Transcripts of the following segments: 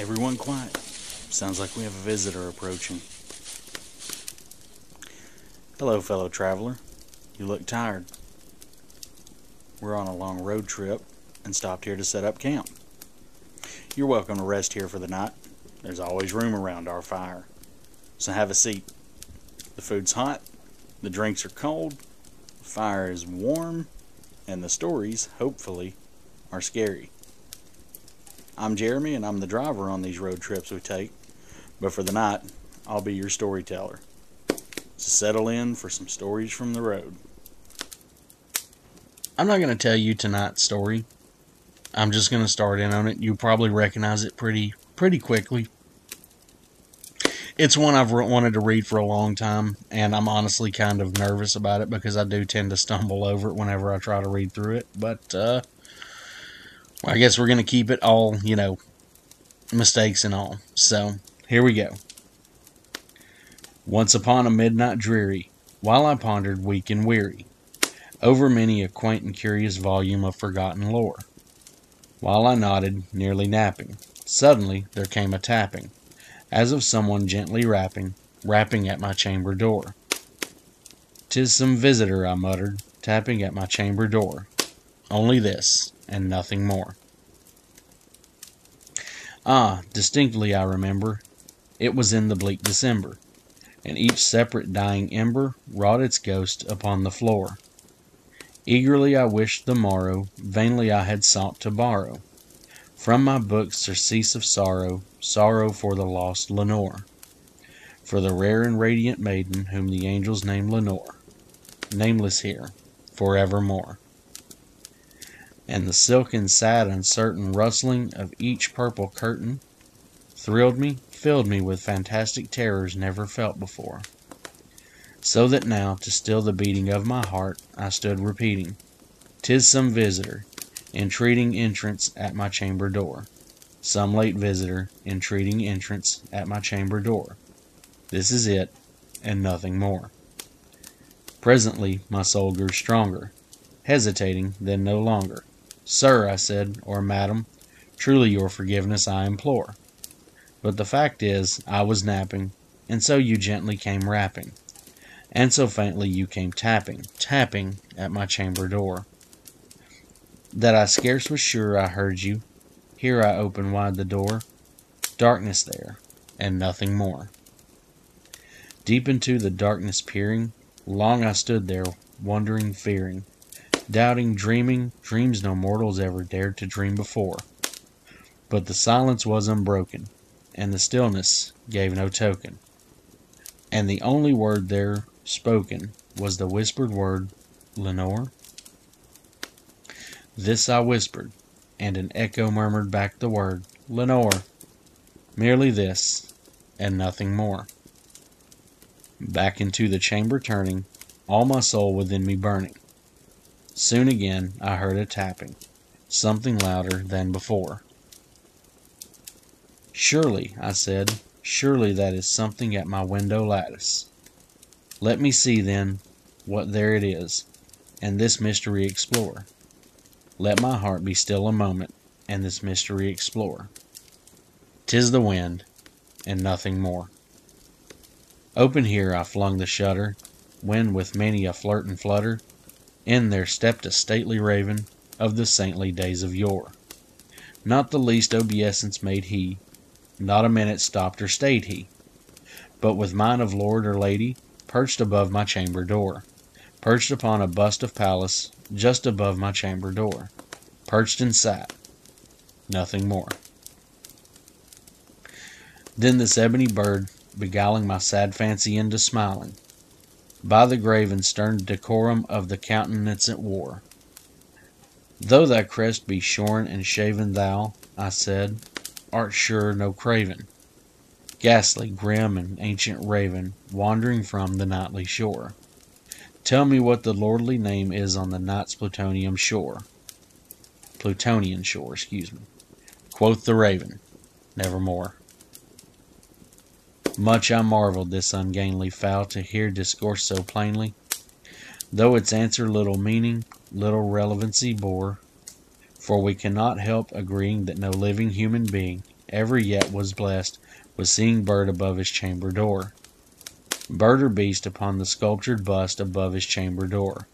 Everyone quiet. Sounds like we have a visitor approaching. Hello, fellow traveler. You look tired. We're on a long road trip and stopped here to set up camp. You're welcome to rest here for the night. There's always room around our fire. So have a seat. The food's hot, the drinks are cold, the fire is warm, and the stories, hopefully, are scary. I'm Jeremy, and I'm the driver on these road trips we take, but for the night, I'll be your storyteller. So settle in for some stories from the road. I'm not going to tell you tonight's story. I'm just going to start in on it. You'll probably recognize it pretty quickly. It's one I've wanted to read for a long time, and I'm honestly kind of nervous about it because I do tend to stumble over it whenever I try to read through it. But I guess we're going to keep it all, mistakes and all. So, here we go. Once upon a midnight dreary, while I pondered weak and weary, over many a quaint and curious volume of forgotten lore. While I nodded, nearly napping, suddenly there came a tapping, as of someone gently rapping at my chamber door. "'Tis some visitor," I muttered, tapping at my chamber door. Only this, and nothing more. Ah, distinctly I remember, it was in the bleak December, and each separate dying ember wrought its ghost upon the floor. Eagerly I wished the morrow, vainly I had sought to borrow from my books surcease of sorrow, sorrow for the lost Lenore, for the rare and radiant maiden whom the angels name Lenore, nameless here, forevermore. And the silken, sad, uncertain rustling of each purple curtain thrilled me, filled me with fantastic terrors never felt before. So that now, to still the beating of my heart, I stood repeating, "'Tis some visitor, entreating entrance at my chamber door. Some late visitor, entreating entrance at my chamber door. This is it, and nothing more." Presently my soul grew stronger, hesitating, then no longer. "Sir," I said, "or madam, truly your forgiveness I implore. But the fact is, I was napping, and so you gently came rapping, and so faintly you came tapping at my chamber door, that I scarce was sure I heard you. Here I opened wide the door. Darkness there, and nothing more." Deep into the darkness peering, long I stood there, wondering, fearing, doubting, dreaming, dreams no mortals ever dared to dream before. But the silence was unbroken, and the stillness gave no token, and the only word there spoken was the whispered word, "Lenore?" This I whispered, and an echo murmured back the word, "Lenore." Merely this, and nothing more. Back into the chamber turning, all my soul within me burning. Soon again I heard a tapping, something louder than before. "Surely," I said, "surely that is something at my window lattice. Let me see, then, what there it is, and this mystery explore. Let my heart be still a moment, and this mystery explore. 'Tis the wind, and nothing more." Open here I flung the shutter, when with many a flirt and flutter, in there stepped a stately raven of the saintly days of yore. Not the least obeisance made he, not a minute stopped or stayed he, but with mine of lord or lady, perched above my chamber door, perched upon a bust of Pallas, just above my chamber door, perched and sat, nothing more. Then this ebony bird, beguiling my sad fancy into smiling, by the grave and stern decorum of the countenance it wore. "Though thy crest be shorn and shaven, thou," I said, "art sure no craven, ghastly, grim, and ancient raven, wandering from the nightly shore. Tell me what the lordly name is on the night's Plutonian shore." Plutonian shore, Quoth the raven, "Nevermore." Much I marveled this ungainly fowl to hear discourse so plainly, though its answer little meaning, little relevancy bore, for we cannot help agreeing that no living human being ever yet was blessed with seeing bird above his chamber door, bird or beast upon the sculptured bust above his chamber door,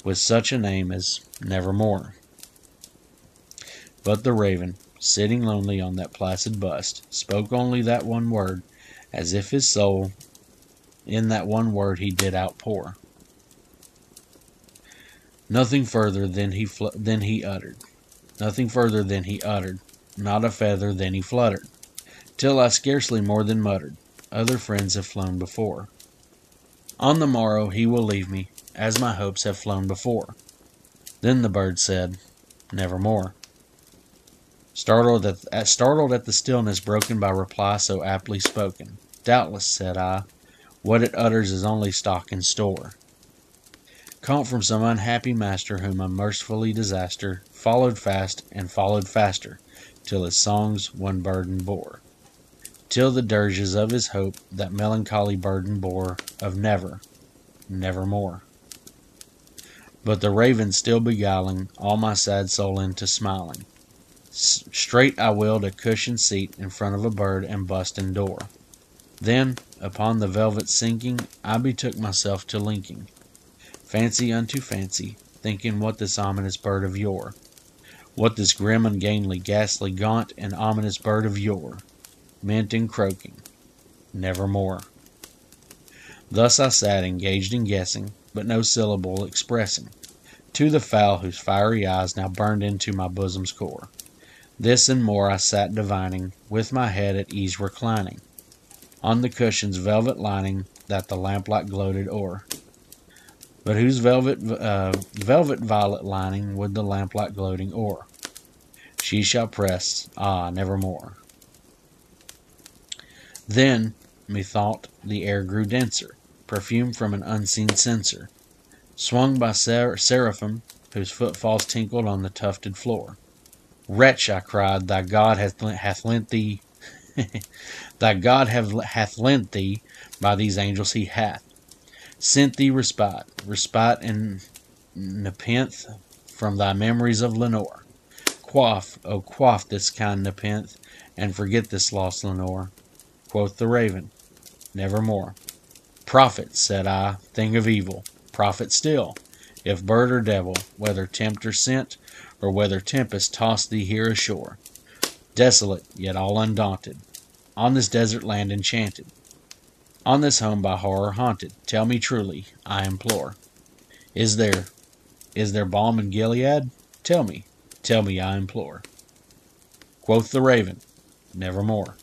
with such a name as Nevermore. But the raven, sitting lonely on that placid bust, spoke only that one word, as if his soul in that one word he did outpour. Nothing further than he uttered. Nothing further than he uttered. Not a feather than he fluttered. Till I scarcely more than muttered, other friends have flown before. On the morrow he will leave me, as my hopes have flown before. Then the bird said, Nevermore. Startled at the stillness broken by reply so aptly spoken. Doubtless, said I, what it utters is only stock and store, caught from some unhappy master whom unmercifully disaster followed fast and followed faster, till his songs one burden bore, till the dirges of his hope that melancholy burden bore of nevermore. But the raven still beguiling all my sad soul into smiling, straight I willed a cushioned seat in front of a bird and bust and door. Then, upon the velvet sinking, I betook myself to linking fancy unto fancy, thinking what this ominous bird of yore, what this grim, ungainly, ghastly, gaunt, and ominous bird of yore meant in croaking, Nevermore. Thus I sat engaged in guessing, but no syllable expressing, to the fowl whose fiery eyes now burned into my bosom's core. This and more I sat divining, with my head at ease reclining, on the cushion's velvet lining that the lamplight gloated o'er. But whose velvet violet lining would the lamplight gloating o'er? She shall press, nevermore. Then, methought, the air grew denser, perfumed from an unseen censer, swung by seraphim whose footfalls tinkled on the tufted floor. Wretch, I cried, thy God hath lent thee, thy God hath lent thee, by these angels he hath sent thee respite and nepenthe from thy memories of Lenore. Quaff, oh quaff this kind nepenthe, and forget this lost Lenore. Quoth the raven, Nevermore. Prophet, said I, thing of evil, prophet still, if bird or devil, whether tempter sent, or whether tempest tossed thee here ashore, desolate, yet all undaunted, on this desert land enchanted, on this home by horror haunted, tell me truly, I implore, is there balm in Gilead? Tell me, I implore. Quoth the raven, Nevermore.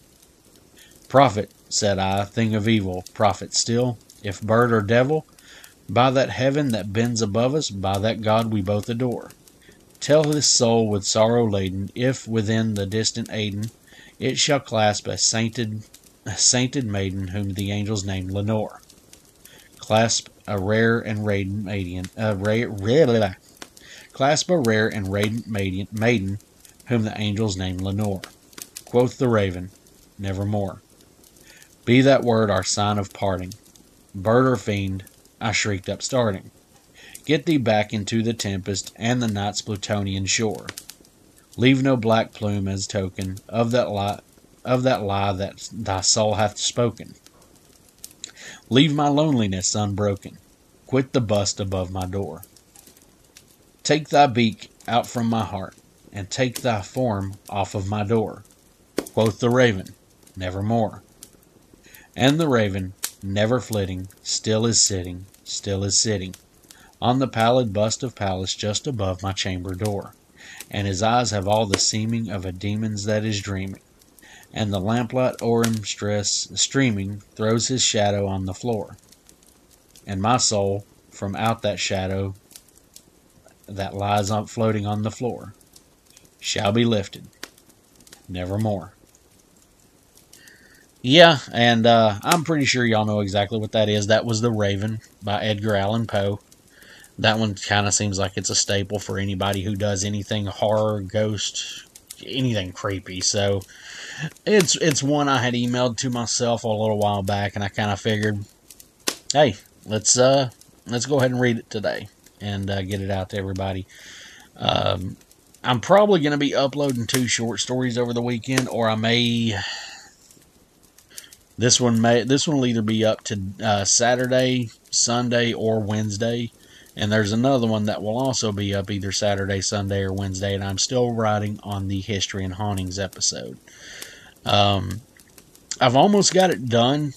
Prophet, said I, thing of evil, prophet still, if bird or devil, by that heaven that bends above us, by that God we both adore, tell this soul with sorrow laden, if within the distant Aidenn it shall clasp a sainted maiden whom the angels name Lenore. Clasp a rare and radiant maiden, maiden whom the angels name Lenore. Quoth the raven, Nevermore. Be that word our sign of parting. Bird or fiend, I shrieked up starting. Get thee back into the tempest and the night's Plutonian shore. Leave no black plume as token of that lie that thy soul hath spoken. Leave my loneliness unbroken. Quit the bust above my door. Take thy beak out from my heart, and take thy form off of my door. Quoth the raven, Nevermore. And the raven, never flitting, still is sitting, on the pallid bust of Pallas just above my chamber door, and his eyes have all the seeming of a demon's that is dreaming, and the lamplight o'er him streaming throws his shadow on the floor, and my soul from out that shadow that lies floating on the floor shall be lifted, nevermore. Yeah, and I'm pretty sure y'all know exactly what that is. That was The Raven by Edgar Allan Poe. That one kind of seems like it's a staple for anybody who does anything horror, ghost, anything creepy. So it's one I had emailed to myself a little while back, and I kind of figured, hey, let's go ahead and read it today and get it out to everybody. I'm probably going to be uploading 2 short stories over the weekend, or I may... This one will either be up to Saturday, Sunday, or Wednesday. And there's another one that will also be up either Saturday, Sunday, or Wednesday. And I'm still writing on the History and Hauntings episode. I've almost got it done,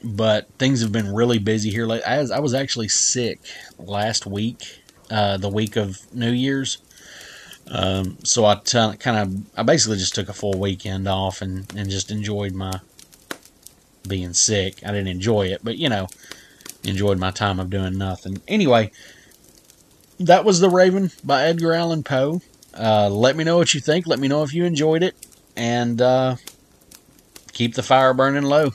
but things have been really busy here. As I was actually sick last week, the week of New Year's. So I basically just took a full weekend off and just enjoyed my being sick. I didn't enjoy it, but, you know, enjoyed my time of doing nothing. Anyway, that was The Raven by Edgar Allan Poe. Let me know what you think. Let me know if you enjoyed it. And keep the fire burning low.